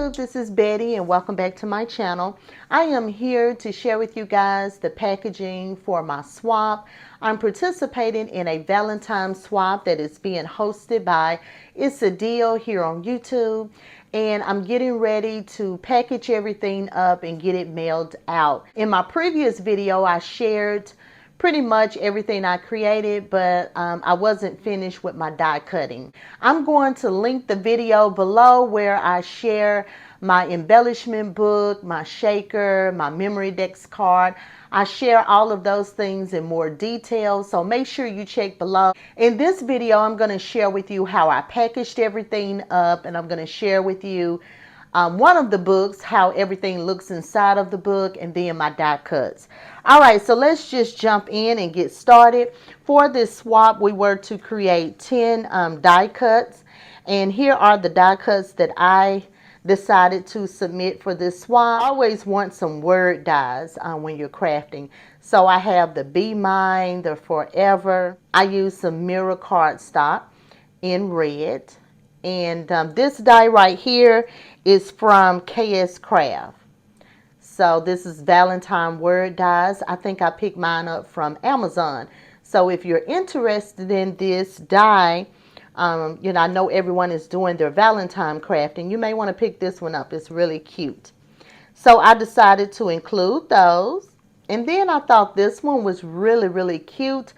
YouTube, this is Betty and welcome back to my channel. I am here to share with you guys the packaging for my swap. I'm participating in a Valentine swap that is being hosted by It's a Deal here on YouTube, and I'm getting ready to package everything up and get it mailed out. In my previous video I shared pretty much everything I created, but I wasn't finished with my die cutting. I'm going to link the video below where I share my embellishment book, my shaker, my memory dex card. I share all of those things in more detail, so make sure you check below. In this video, I'm going to share with you how I packaged everything up, and I'm going to share with you one of the books, how everything looks inside of the book, and then my die cuts. All right, so let's just jump in and get started. For this swap, we were to create 10 die cuts, and here are the die cuts that I decided to submit for this swap. I always want some word dies when you're crafting. So I have the Be Mine, the Forever. I use some mirror cardstock in red. And this die right here is from KS Craft. So this is Valentine word dies. I think I picked mine up from Amazon. So if you're interested in this die, you know, I know everyone is doing their Valentine crafting. You may want to pick this one up. It's really cute. So I decided to include those. And then I thought this one was really cute.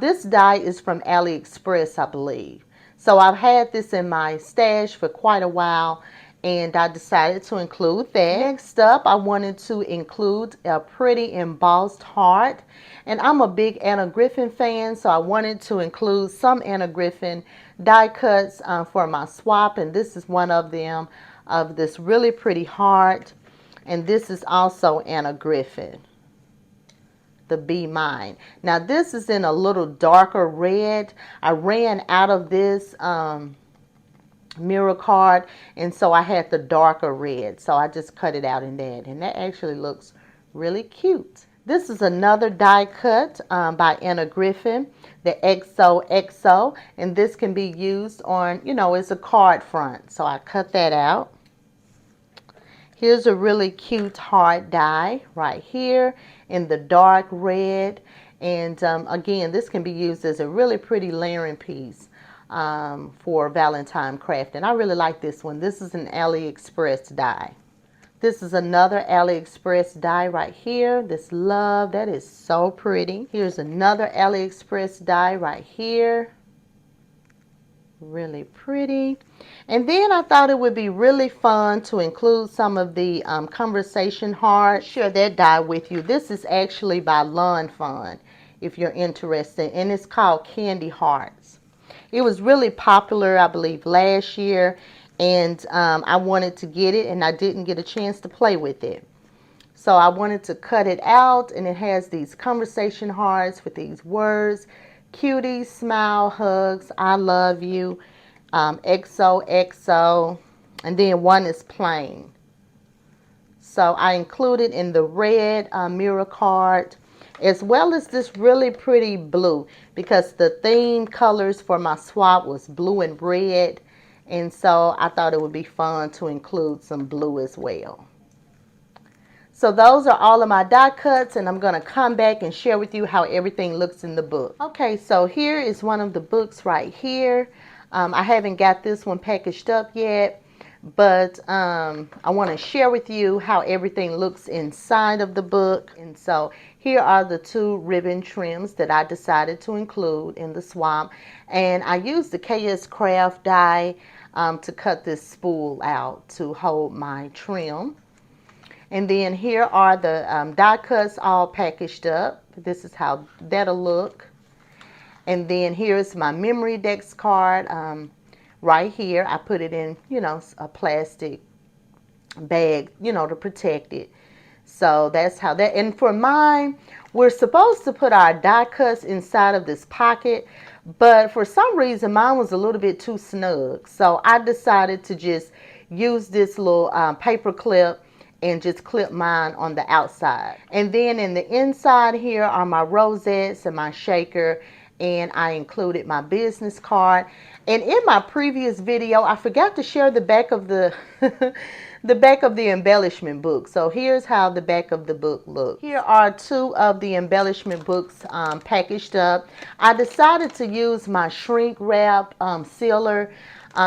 This die is from AliExpress, I believe. So I've had this in my stash for quite a while, and I decided to include that. Next up, I wanted to include a pretty embossed heart. And I'm a big Anna Griffin fan, so I wanted to include some Anna Griffin die cuts for my swap. And this is one of them, of this really pretty heart. And this is also Anna Griffin, the Be Mine. Now this is in a little darker red. I ran out of this mirror card, and so I had the darker red, so I just cut it out in that, and that actually looks really cute. This is another die cut by Anna Griffin, the XOXO, and this can be used on, you know, it's a card front, so I cut that out. Here's a really cute heart die right here in the dark red. And again, this can be used as a really pretty layering piece for Valentine crafting. I really like this one. This is an AliExpress die. This is another AliExpress die right here. This love, that is so pretty. Here's another AliExpress die right here. Really pretty. And then I thought it would be really fun to include some of the conversation hearts. Share that die with you. This is actually by Lawn Fun, if you're interested, and it's called Candy Hearts. It was really popular, I believe, last year, and I wanted to get it, and I didn't get a chance to play with it. So I wanted to cut it out, and it has these conversation hearts with these words: cutie, smile, hugs, I love you, XOXO, and then one is plain. So I included in the red mirror card, as well as this really pretty blue, because the theme colors for my swap was blue and red, and so I thought it would be fun to include some blue as well. So those are all of my die cuts, and I'm going to come back and share with you how everything looks in the book. Okay, so here is one of the books right here. I haven't got this one packaged up yet, but I want to share with you how everything looks inside of the book. And so here are the two ribbon trims that I decided to include in the swap. And I used the KS Craft die to cut this spool out to hold my trim. And then here are the die cuts all packaged up. This is how that'll look. And then here's my memory dex card right here. I put it in, you know, a plastic bag, you know, to protect it. So that's how that. And for mine, we're supposed to put our die cuts inside of this pocket, but for some reason mine was a little bit too snug. So I decided to just use this little paper clip and just clip mine on the outside. And then in the inside here are my rosettes and my shaker, and I included my business card. And in my previous video, I forgot to share the back of the the back of the embellishment book. So here's how the back of the book looks. Here are two of the embellishment books packaged up. I decided to use my shrink wrap sealer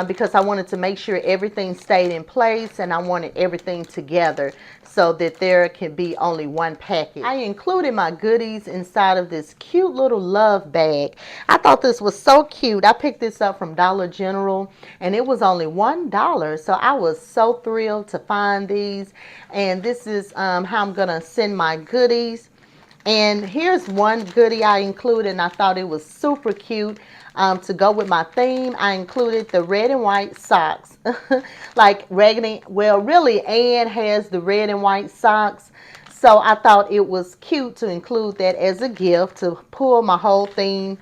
because I wanted to make sure everything stayed in place, and I wanted everything together so that there can be only one package. I included my goodies inside of this cute little love bag. I thought this was so cute. I picked this up from Dollar General and it was only $1. So I was so thrilled to find these. And this is how I'm going to send my goodies. And here's one goodie I included, and I thought it was super cute. To go with my theme, I included the red and white socks. Like Raggedy, well, really, Anne has the red and white socks. So I thought it was cute to include that as a gift to pull my whole theme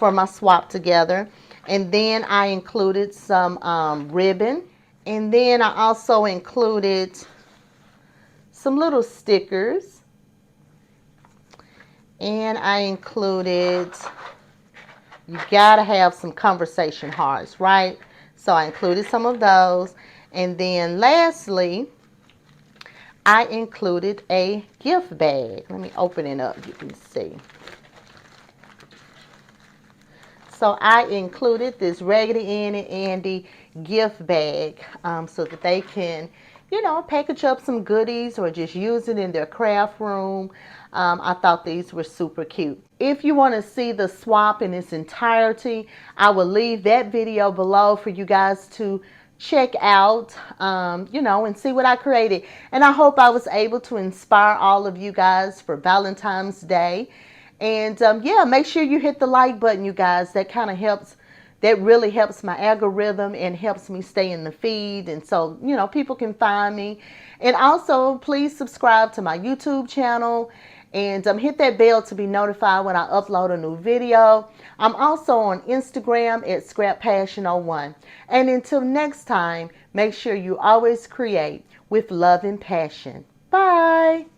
for my swap together. And then I included some ribbon. And then I also included some little stickers. And I included, you gotta have some conversation hearts, right? So I included some of those. And then lastly, I included a gift bag. Let me open it up, you can see. So I included this Raggedy Ann and Andy gift bag so that they can, you know, package up some goodies or just use it in their craft room. I thought these were super cute. If you want to see the swap in its entirety, I will leave that video below for you guys to check out, you know, and see what I created. And I hope I was able to inspire all of you guys for Valentine's Day. And yeah, make sure you hit the like button, you guys. That kind of helps. That really helps my algorithm and helps me stay in the feed. And so, you know, people can find me. And also, please subscribe to my YouTube channel. And hit that bell to be notified when I upload a new video. I'm also on Instagram at ScrapPassion01. And until next time, make sure you always create with love and passion. Bye.